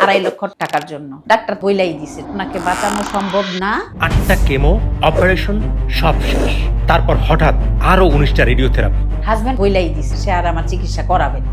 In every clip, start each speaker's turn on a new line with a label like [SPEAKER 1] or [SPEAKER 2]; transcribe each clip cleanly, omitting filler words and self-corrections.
[SPEAKER 1] 2.5 লক্ষ টাকার জন্য। ডাক্তার বইলাই দিছে ওনাকে বাঁচানো সম্ভব না।
[SPEAKER 2] 8টা কেমো অপারেশন সব শেষ। তারপর হঠাৎ আরো 19টা রেডিওথেরাপি।
[SPEAKER 1] হাজবেন্ড বইলাই দিছে সে আর আমার চিকিৎসা করাবে না।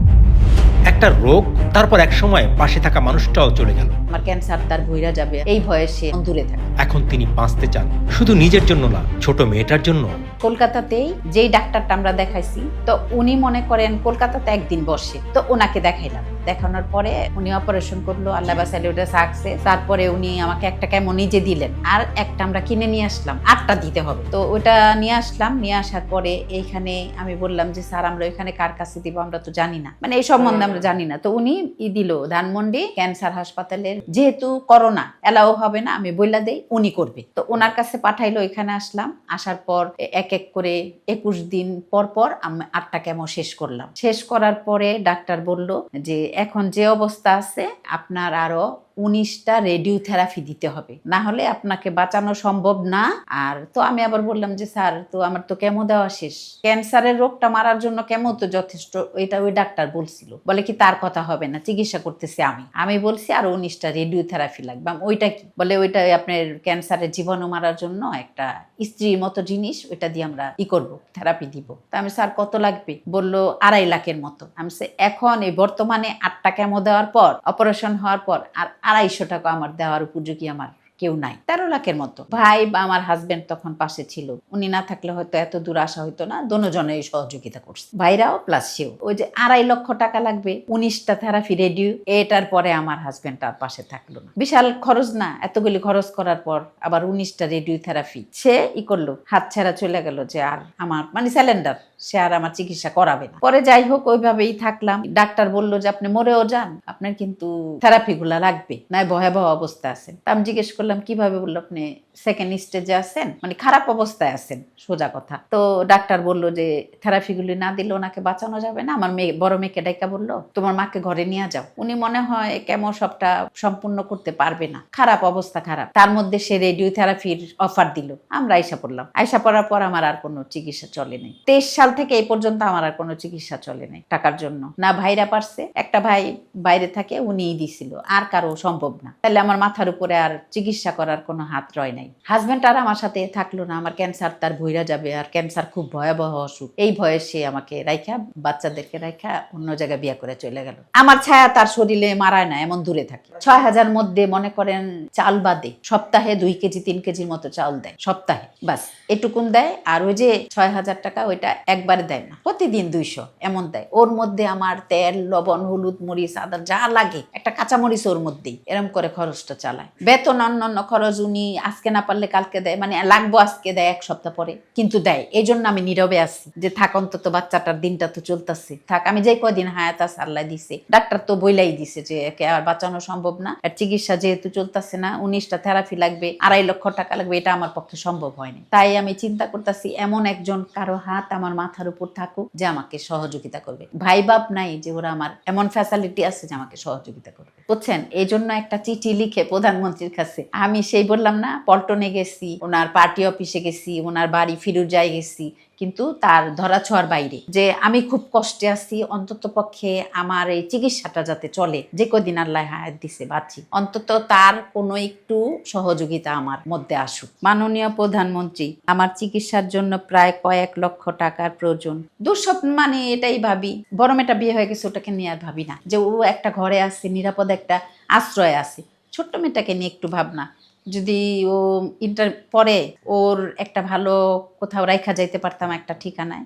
[SPEAKER 2] একটা রোগ, তারপর এক সময় পাশে থাকা মানুষটাও চলে গেল।
[SPEAKER 1] আমার ক্যান্সার তার ভইরা যাবে এই ভয়ে সে দূরে থাকে।
[SPEAKER 2] এখন তিনি বাঁচতে চান, শুধু নিজের জন্য না, ছোট মেয়েটার জন্য।
[SPEAKER 1] কলকাতাতেই যেই ডাক্তারটা আমরা দেখাইছি, তো উনি মনে করেন কলকাতাতে একদিন বসে, তো ওনাকে দেখাইলাম। দেখানোর পরে উনি অপারেশন করলো, আল্লাহ বাসাইলে ওটা সাকসেস। তারপরে উনি আমাকে একটা কেমো নিজে দিলেন, আর একটা আমরা কিনে নিয়ে আসলাম, 8টা দিতে হবে। তো ওটা নিয়ে আসলাম, নিয়ে আসার পরে এইখানে আমি বললাম যে স্যার আমরা ওইখানে কার কাছে দিব আমরা তো জানি না, মানে এই সম্বন্ধে আমরা জানি না। তো উনি দিল ধানমন্ডি ক্যান্সার হাসপাতালের, যেহেতু করোনা এলাও হবে না, আমি বইলা দেই উনি করবে। তো ওনার কাছে পাঠাইলো, এখানে আসলাম। আসার পর এক এক করে 21 দিন পর পর আমি 8টা কেমো শেষ করলাম। শেষ করার পরে ডাক্তার বলল যে এখন যে অবস্থা আছে আপনার আরো 19টা রেডিওথেরাপি দিতে হবে, না হলে আপনাকে বাঁচানো সম্ভব না। আর তো আমি আবার বললাম যে স্যার তো আমার তো কেমো দেওয়া শেষ, ক্যান্সারের রোগটা মারার জন্য কেমো তো যথেষ্ট। এটা ওই ডাক্তার বলছিল, বলে কি তার কথা হবে না, চিকিৎসা করতেছি আমি বলছি আর 19টা রেডিওথেরাপি লাগবে। ওইটা কি? বলে ওইটা আপনার ক্যান্সারের জীবাণু মারার জন্য একটা স্ত্রীর মতো জিনিস, ওইটা দিয়ে আমরা করবো, থেরাপি দিব। তা আমি স্যার কত লাগবে? বললো 2.5 লাখের মতো। আমি এখন এই বর্তমানে 8টা কেমো দেওয়ার পর, অপারেশন হওয়ার পর আর 250 টাকা আমার দেওয়ার উপযোগী আমার কেউ নাই। 13 লাখের মতো। ভাই বা আমার হাজবেন্ড তখন পাশে ছিল, উনি না থাকলে হয়তো এত দূর আসা হইতো না। দোনোজনে সহযোগিতা করছে, ভাইরাও প্লাস সেও। ওই যে 2.5 লক্ষ টাকা লাগবে, 19টা থেরাপি রেডিও, এটার পরে আমার হাজবেন্ড আর পাশে থাকলো না। বিশাল খরচ না? এতগুলি খরচ করার পর আবার 19টা রেডিও থেরাপি সে করলো, হাত ছেড়া চলে গেল যে আর আমার মানে স্যালেন্ডার, সে আর আমার চিকিৎসা করাবে না। পরে যাই হোক ওইভাবেই থাকলাম। ডাক্তার বললো যে আপনি মরেও যান, আপনার কিন্তু থেরাপি গুলা লাগবে, নাই ভয়াবহ অবস্থা আছেন। তা আমি জিজ্ঞেস করলাম কিভাবে? বললো আপনি সেকেন্ড স্টেজে আছেন, মানে খারাপ অবস্থায় আছেন, সোজা কথা। তো ডাক্তার বললো যে থেরাপিগুলি না দিলে ওনাকে বাঁচানো যাবে না। আমার মেয়ে, বড় মেয়েকে ডাইকা বললো তোমার মাকে ঘরে নিয়ে যাও, উনি মনে হয় কেমন সবটা সম্পূর্ণ করতে পারবে না, খারাপ অবস্থা খারাপ। তার মধ্যে সে রেডিও থেরাপির অফার দিল, আমরা আইসা পড়লাম। আইসা পড়ার পর আমার আর কোনো চিকিৎসা চলে নাই। 23 সাল থেকে এই পর্যন্ত আমার আর কোনো চিকিৎসা চলে নাই টাকার জন্য। না ভাইরা পারছে, একটা ভাই বাইরে থাকে উনিই দিছিল, আর কারো সম্ভব না। তাহলে আমার মাথার উপরে আর চিকিৎসা করার কোনো হাত রয় নাই। হাজবেন্ড আর আমার সাথে থাকলো না, আমার ক্যান্সার তার ভইরা যাবে, আর ক্যান্সার খুব ভয়াবহ অসুখ, এই ভয়ে সে আমাকে রাইখা, বাচ্চাদেরকে রাইখা অন্য জায়গায় বিয়ে করে চলে গেল। আমার ছায়া তার শরীরে মারায় না, এমন দূরে থাকে। 6,000 মধ্যে মনে করেন চাল বাদে সপ্তাহে 2 কেজি 3 কেজির মতো চাল দেয় সপ্তাহে, বাস এটুকুন দেয়। আর ওই যে 6,000 টাকা ওইটা একবারে দেয় না, প্রতিদিন 200 এমন দেয়। ওর মধ্যে আমার তেল, লবণ, হলুদ, মরিচ, আদা যা লাগে, একটা কাঁচা মরিচ ওর মধ্যেই, এরম করে খরচটা চালায়। বেতন অন্যান্য খরচ উনি আজকে না পারলে কালকে দেয়, মানে লাগবো আজকে দেয়, 1 সপ্তাহ পরে কিন্তু দেয়। এই জন্য আমি নীরবে আছি যে থাক, অন্তত বাচ্চাটার দিনটা তো চলতেছে, থাক। আমি যে কদিন হায়াত আছে আল্লাহ দিছে, ডাক্তার তো বইলাই দিছে যে একে আর বাঁচানো সম্ভব না, আর চিকিৎসা যেহেতু চলতেছে না, 19টা থেরাপি লাগবে, 2.5 লক্ষ টাকা লাগবে, এটা আমার পক্ষে সম্ভব হয়নি। তাই আমি চিন্তা করতেছি এমন একজন কারো হাত আমার মাথার উপর থাকুক যে আমাকে সহযোগিতা করবে। ভাই বাপ নাই যে ওরা আমার এমন ফ্যাসিলিটি আছে যে আমাকে সহযোগিতা করবে, বুঝছেন? এই জন্য একটা চিঠি লিখে প্রধানমন্ত্রীর কাছে আমি সেই বললাম না, পল্টনে গেছি, ওনার পার্টি অফিসে গেছি, ওনার বাড়ি ফিরুজায় গেছি, কিন্তু তার ধরা ছোঁয়ার বাইরে যে আমি খুব কষ্টে আছি, অন্তত পক্ষে আমার এই চিকিৎসাটা যাতে চলে, যে কদিন আল্লাহ হায়াত দিছে বাঁচি, অন্তত তার কোনো একটু সহযোগিতা আমার মধ্যে আসুক। মাননীয় প্রধানমন্ত্রী, আমার চিকিৎসার জন্য প্রায় কয়েক লক্ষ টাকার প্রয়োজন। দুঃস্বপ্ন মানে এটাই ভাবি, বড় মেয়েটা বিয়ে হয়ে গেছে, ওটাকে নিয়ে আর ভাবি না যে ও একটা ঘরে আছে, নিরাপদ একটা আশ্রয় আছে। ছোট্ট মেয়েটাকে নিয়ে একটু ভাবনা, যদি ও ইন্টার পরে ওর একটা ভালো কোথাও রাইখা যাইতে পারতাম, একটা ঠিকানায়।